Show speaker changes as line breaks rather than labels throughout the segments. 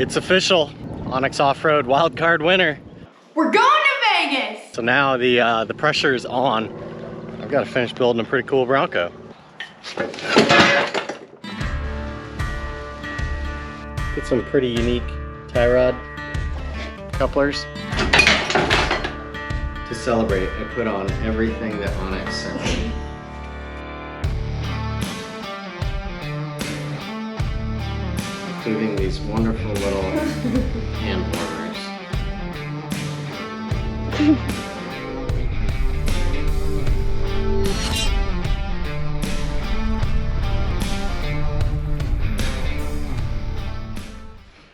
It's official, Onyx Off-Road wildcard winner.
We're going to Vegas!
So now the pressure is on. I've got to finish building a pretty cool Bronco. Get some pretty unique tie rod couplers. To celebrate, I put on everything that Onyx sent me. Including these wonderful little hand warmers.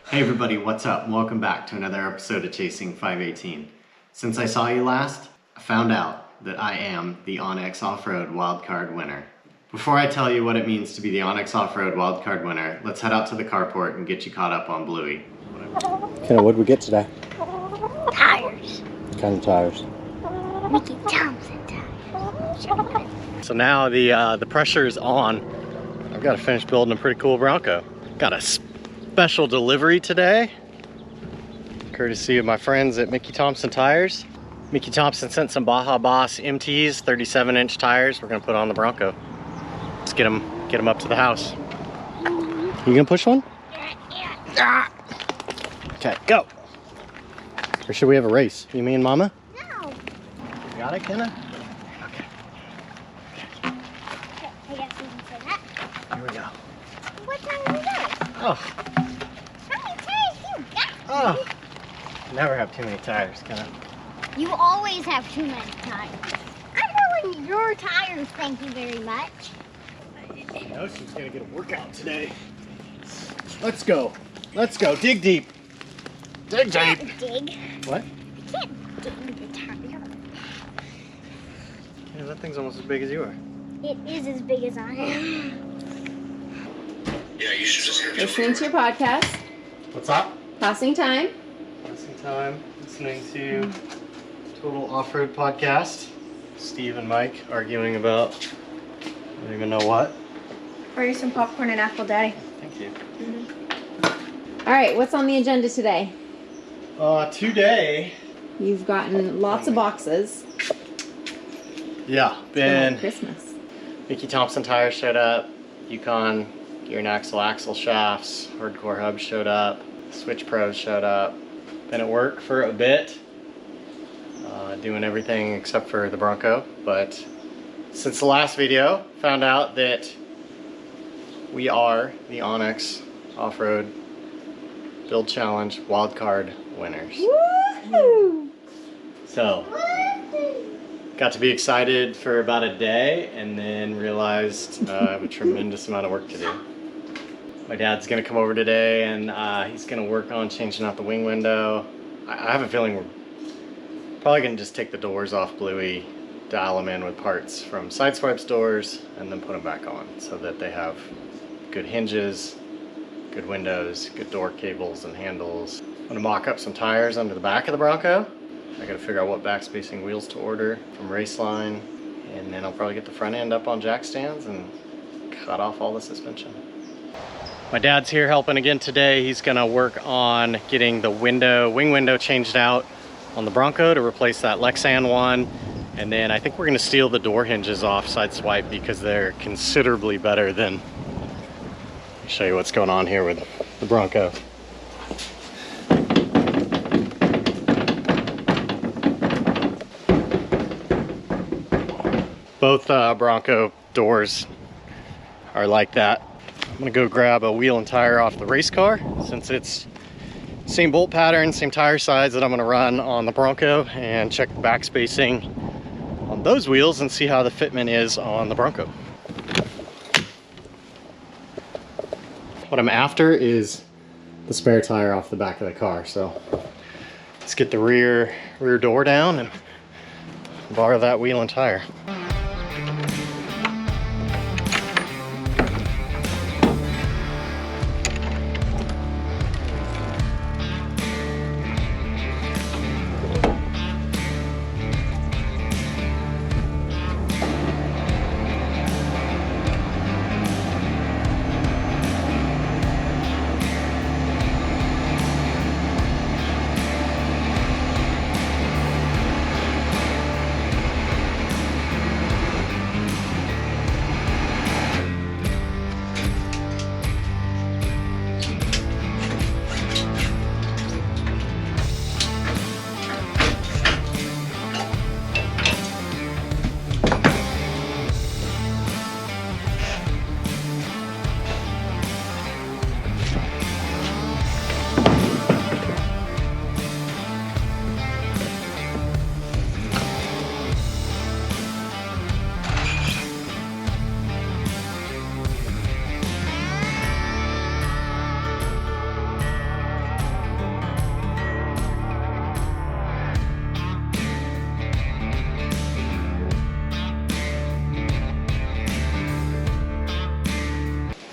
Hey everybody, what's up? Welcome back to another episode of Chasing 518. Since I saw you last, I found out that I am the Onyx Off-Road Wildcard winner. Before I tell you what it means to be the Onyx Off-Road Wildcard winner, let's head out to the carport and get you caught up on Bluey. Okay, what did we get today?
Tires.
What kind of tires?
Mickey Thompson tires.
So now the pressure is on. I've got to finish building a pretty cool Bronco. Got a special delivery today, courtesy of my friends at Mickey Thompson Tires. Mickey Thompson sent some Baja Boss MTs, 37-inch tires. We're gonna put on the Bronco. Let's get them up to the house. You gonna push one?
Yeah.
Okay, go. Or should we have a race? You, me, and Mama?
No.
You got it, Kenna? Okay.
I guess we can say that.
Here we go.
What time is it?
Oh.
How many tires you got?
Oh. Never have too many tires, Kenna.
You always have too many tires. I'm rolling your tires, thank you very much.
I know she's gonna get a workout today. Let's go. Let's go. Dig deep. Dig
I
deep.
can't dig.
What?
I can't dig the tire.
Yeah, that thing's almost as big as you are.
It is as big as I am.
Yeah, you should just hear
Listening to your podcast,
What's up?
passing time.
Passing time. Listening to Total Off-Road Podcast. Steve and Mike arguing about I don't even know what.
Order some popcorn and apple, Daddy.
Thank you.
All right, what's on the agenda today?
Today.
You've gotten lots of boxes.
Yeah,
It's
been
like Christmas.
Mickey Thompson Tires showed up. Yukon Gear and Axle shafts. Hardcore Hubs showed up. Switch Pros showed up. Been at work for a bit. Doing everything except for the Bronco. But since the last video, found out that we are the Onyx Off-Road Build Challenge Wildcard winners.
Woohoo!
So, got to be excited for about a day and then realized I have a tremendous amount of work to do. My dad's gonna come over today and he's gonna work on changing out the wing window. I have a feeling we're probably gonna just take the doors off Bluey, dial them in with parts from Sideswipe's doors, and then put them back on so that they have good hinges, good windows, good door cables and handles. I'm gonna mock up some tires under the back of the Bronco. I gotta figure out what backspacing wheels to order from Raceline, and then I'll probably get the front end up on jack stands and cut off all the suspension. My dad's here helping again today. He's gonna work on getting the wing window changed out on the Bronco to replace that Lexan one. And then I think we're gonna steal the door hinges off Sideswipe because they're considerably better than. Let me show you what's going on here with the Bronco. Both Bronco doors are like that. I'm gonna go grab a wheel and tire off the race car since it's same bolt pattern, same tire size that I'm gonna run on the Bronco, and check the back spacing on those wheels and see how the fitment is on the Bronco. What I'm after is the spare tire off the back of the car, so let's get the rear door down and borrow that wheel and tire.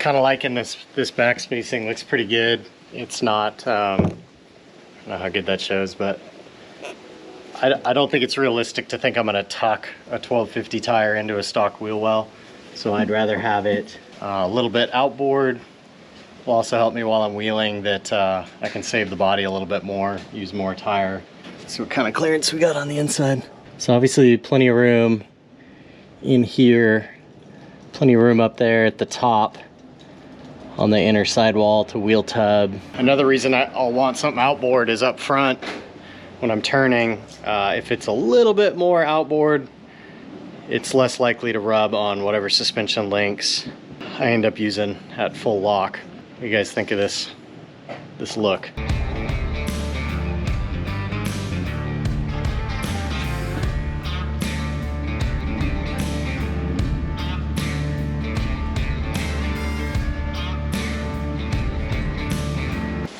kind of liking this back spacing. Looks pretty good. It's not, I don't know how good that shows, but I don't think it's realistic to think I'm going to tuck a 1250 tire into a stock wheel well. So I'd rather have it a little bit outboard. Will also help me while I'm wheeling, that I can save the body a little bit more, use more tire. See what kind of clearance we got on the inside. So obviously plenty of room in here, plenty of room up there at the top on the inner sidewall to wheel tub. Another reason I'll want something outboard is up front when I'm turning. If it's a little bit more outboard, it's less likely to rub on whatever suspension links I end up using at full lock. What do you guys think of this look?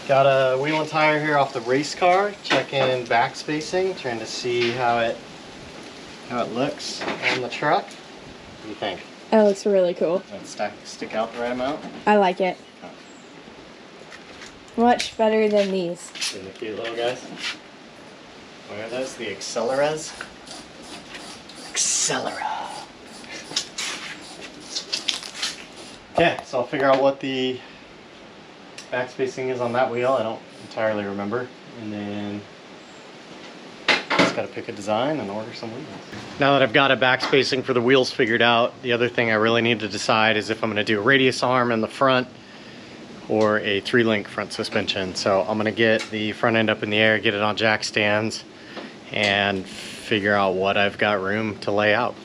Got a wheel and tire here off the race car, checking back spacing, trying to see how it looks on the truck. What do you think?
It looks really cool.
Does it stick out the right amount?
I like it. Much better than these.
And the cute little guys. What are those? The Acceleras? Accelera. Okay, so I'll figure out what the back spacing is on that wheel. I don't entirely remember. And then just gotta pick a design and order some wheels. Now that I've got a back spacing for the wheels figured out, the other thing I really need to decide is if I'm gonna do a radius arm in the front or a 3-link front suspension. So I'm gonna get the front end up in the air, get it on jack stands, and figure out what I've got room to lay out.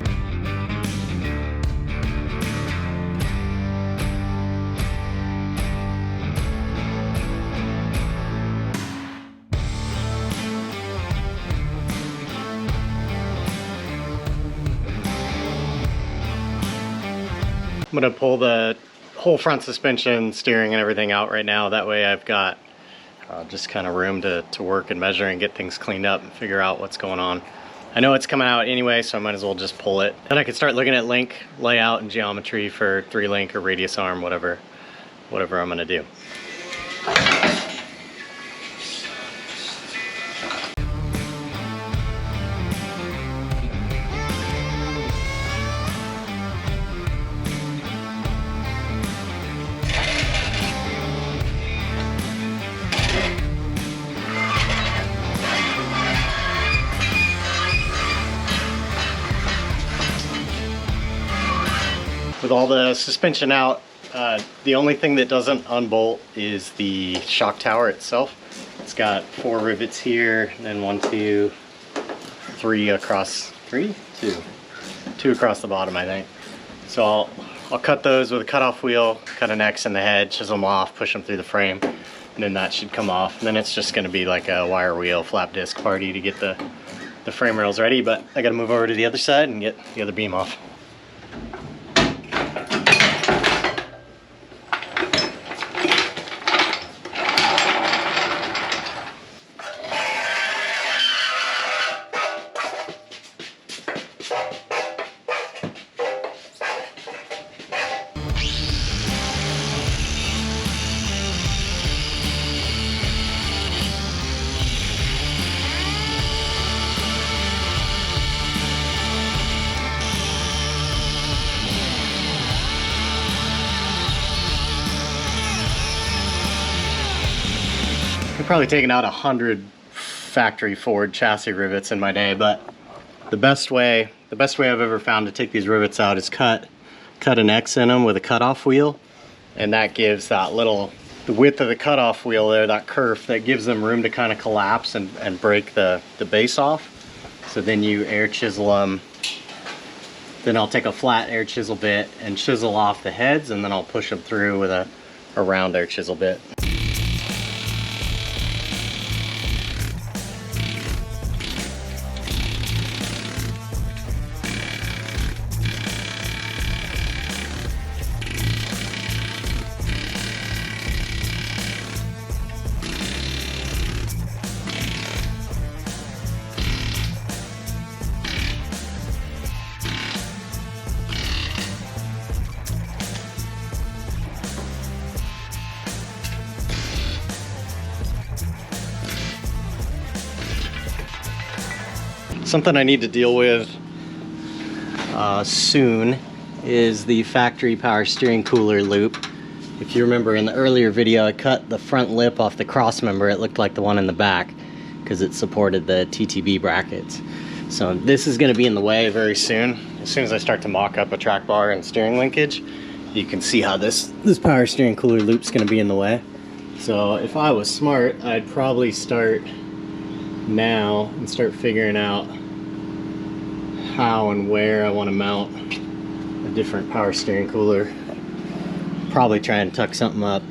I'm gonna pull the whole front suspension, steering, and everything out right now. That way I've got just kind of room to work and measure and get things cleaned up and figure out what's going on. I know it's coming out anyway, so I might as well just pull it. Then I can start looking at link layout and geometry for 3-link or radius arm, whatever I'm gonna do. With all the suspension out, the only thing that doesn't unbolt is the shock tower itself. It's got 4 rivets here, and then 1, 2, 3 across, 2 across the bottom, I think. So I'll cut those with a cutoff wheel, cut an X in the head, chisel them off, push them through the frame, and then that should come off. And then it's just gonna be like a wire wheel flap disc party to get the frame rails ready, but I gotta move over to the other side and get the other beam off. I've probably taken out 100 factory Ford chassis rivets in my day, but the best way I've ever found to take these rivets out is cut an X in them with a cutoff wheel, and that gives the width of the cutoff wheel there, that kerf, that gives them room to kind of collapse and break the base off. So then you air chisel them. Then I'll take a flat air chisel bit and chisel off the heads, and then I'll push them through with a round air chisel bit. Something I need to deal with soon is the factory power steering cooler loop. If you remember in the earlier video, I cut the front lip off the cross member. It looked like the one in the back because it supported the TTB brackets. So this is going to be in the way very soon. As soon as I start to mock up a track bar and steering linkage, you can see how this power steering cooler loop's going to be in the way. So if I was smart, I'd probably start now and start figuring out how and where I want to mount a different power steering cooler. Probably try and tuck something up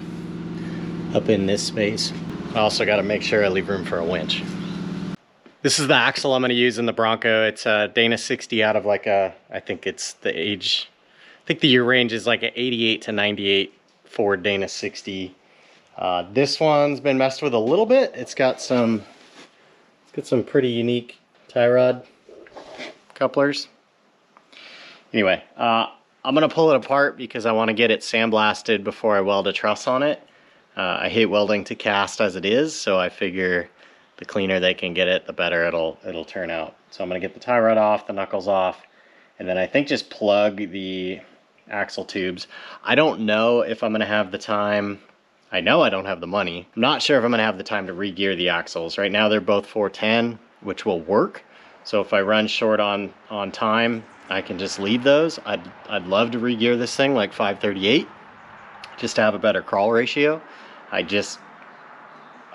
in this space. I also got to make sure I leave room for a winch. This is the axle I'm going to use in the Bronco. It's a Dana 60 out of like a, I think it's the age, I think the year range is like an 88 to 98 Ford Dana 60. This one's been messed with a little bit. It's got some pretty unique tie rod couplers. Anyway, I'm gonna pull it apart because I want to get it sandblasted before I weld a truss on it. I hate welding to cast as it is, so I figure the cleaner they can get it, the better it'll turn out. So I'm gonna get the tie rod off, the knuckles off, and then I think just plug the axle tubes. I don't know if I'm gonna have the time. I know I don't have the money. I'm not sure if I'm gonna have the time to re-gear the axles. Right now they're both 410, which will work. So if I run short on time, I can just leave those. I'd love to re-gear this thing like 538, just to have a better crawl ratio. I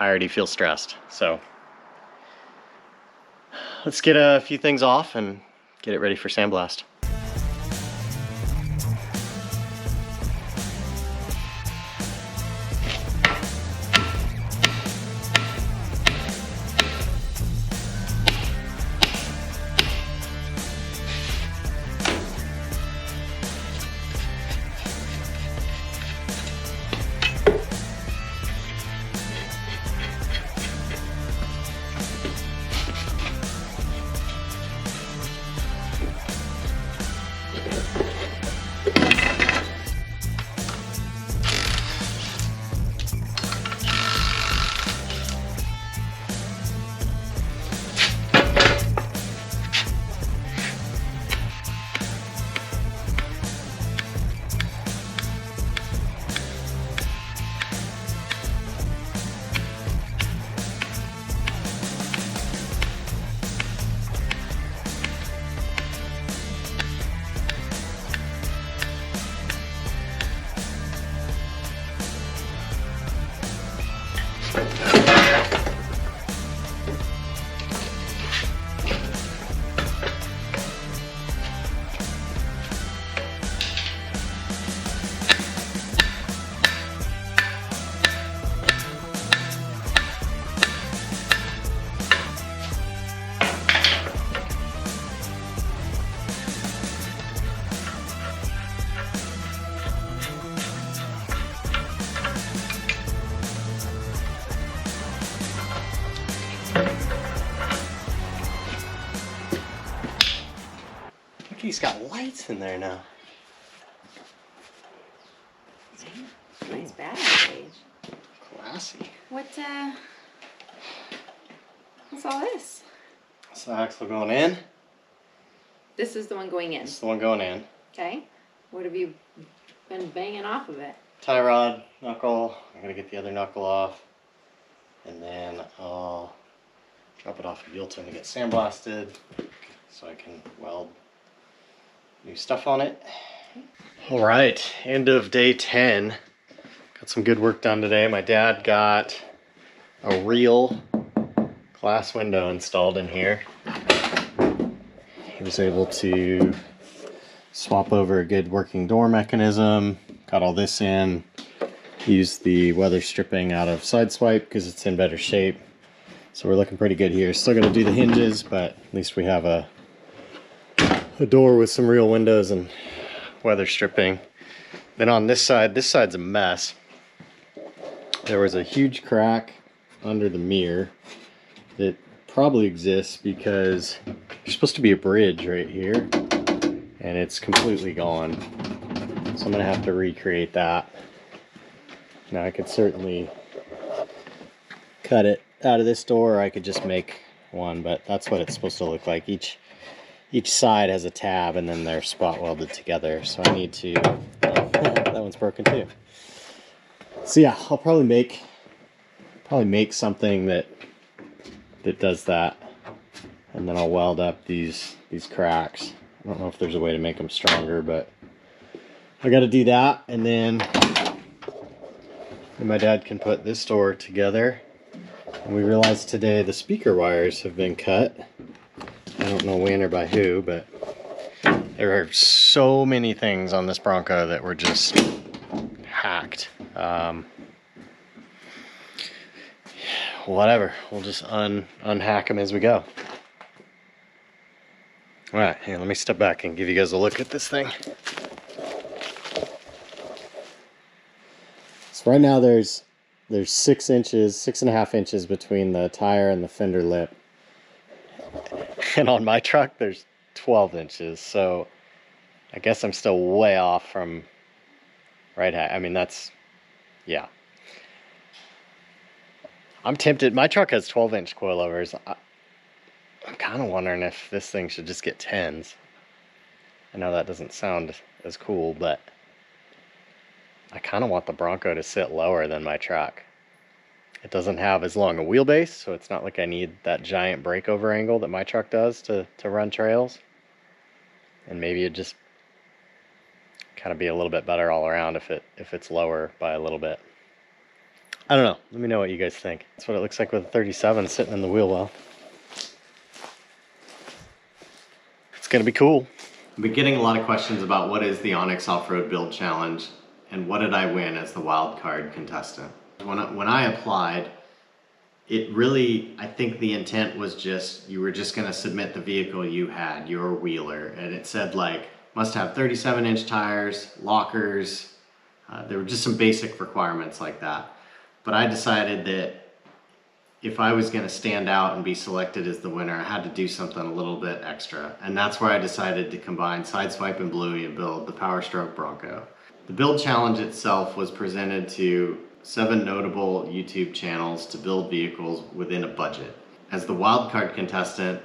already feel stressed. So let's get a few things off and get it ready for sandblast. He's got lights in there now.
Nice battery gauge.
Classy.
What's all this?
That's the axle going in.
This is the one going in.
This is the one going in.
Okay. What have you been banging off of it?
Tie rod, knuckle. I'm gonna get the other knuckle off. And then I'll drop it off at Buellton to get sandblasted so I can weld new stuff on it. All right, end of day 10. Got some good work done today. My dad got a real glass window installed in here. He was able to swap over a good working door mechanism, got all this in, used the weather stripping out of Sideswipe because it's in better shape. So we're looking pretty good here. Still gonna do the hinges, but at least we have a door with some real windows and weather stripping. Then on this side's a mess. There was a huge crack under the mirror that probably exists because there's supposed to be a bridge right here and it's completely gone. So I'm gonna have to recreate that. Now I could certainly cut it out of this door, or I could just make one, but that's what it's supposed to look like. Each side has a tab, and then they're spot welded together. So I need to, that one's broken too. So yeah, I'll probably make something that does that, and then I'll weld up these cracks. I don't know if there's a way to make them stronger, but I got to do that, and then my dad can put this door together. And we realized today the speaker wires have been cut. I don't know when or by who, but there are so many things on this Bronco that were just hacked. Whatever, we'll just unhack them as we go. All right, here, let me step back and give you guys a look at this thing. So right now there's 6.5 inches between the tire and the fender lip. And on my truck there's 12 inches. So I guess I'm still way off from right. I mean, that's, yeah. I'm tempted. My truck has 12-inch coilovers. I'm kind of wondering if this thing should just get 10s. I know that doesn't sound as cool, but I kind of want the Bronco to sit lower than my truck. It doesn't have as long a wheelbase, so it's not like I need that giant breakover angle that my truck does to run trails. And maybe it just kind of be a little bit better all around if it's lower by a little bit. I don't know. Let me know what you guys think. That's what it looks like with a 37 sitting in the wheel well. It's gonna be cool. I've been getting a lot of questions about what is the Onyx Off-Road Build Challenge and what did I win as the wild card contestant. When I applied, it really, I think the intent was just, you were just gonna submit the vehicle you had, your wheeler, and it said like, must have 37-inch tires, lockers, there were just some basic requirements like that. But I decided that if I was gonna stand out and be selected as the winner, I had to do something a little bit extra. And that's where I decided to combine Sideswipe and Bluey and build the Power Stroke Bronco. The build challenge itself was presented to 7 notable YouTube channels to build vehicles within a budget. As the wildcard contestant,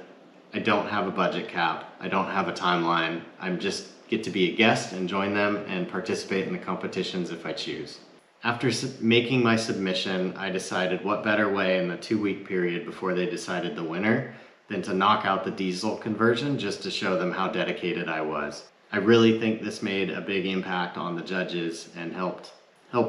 I don't have a budget cap, I don't have a timeline, I just get to be a guest and join them and participate in the competitions if I choose. After making my submission, I decided what better way in the 2-week period before they decided the winner than to knock out the diesel conversion just to show them how dedicated I was. I really think this made a big impact on the judges and helped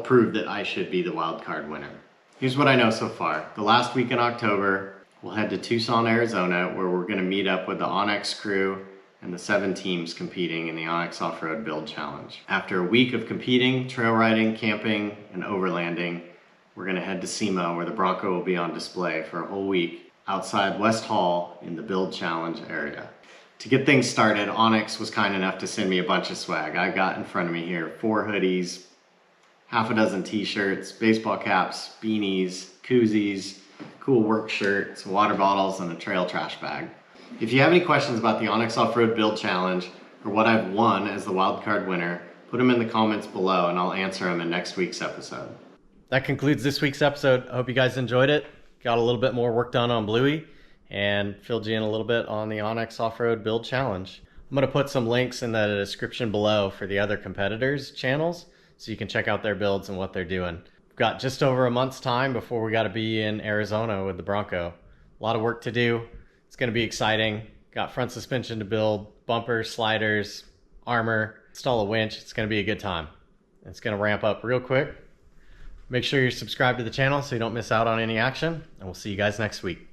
prove that I should be the wild card winner. Here's what I know so far. The last week in October, we'll head to Tucson, Arizona, where we're gonna meet up with the Onyx crew and the 7 teams competing in the Onyx Off-Road Build Challenge. After a week of competing, trail riding, camping, and overlanding, we're gonna head to SEMA where the Bronco will be on display for a whole week outside West Hall in the Build Challenge area. To get things started, Onyx was kind enough to send me a bunch of swag. I got in front of me here 4 hoodies, half a dozen t-shirts, baseball caps, beanies, koozies, cool work shirts, water bottles, and a trail trash bag. If you have any questions about the Onyx Off-Road Build Challenge or what I've won as the wildcard winner, put them in the comments below and I'll answer them in next week's episode. That concludes this week's episode. I hope you guys enjoyed it. Got a little bit more work done on Bluey and filled you in a little bit on the Onyx Off-Road Build Challenge. I'm going to put some links in the description below for the other competitors' channels so you can check out their builds and what they're doing. We've got just over a month's time before we got to be in Arizona with the Bronco. A lot of work to do. It's going to be exciting. Got front suspension to build, bumpers, sliders, armor, install a winch. It's going to be a good time. It's going to ramp up real quick. Make sure you're subscribed to the channel so you don't miss out on any action, and we'll see you guys next week.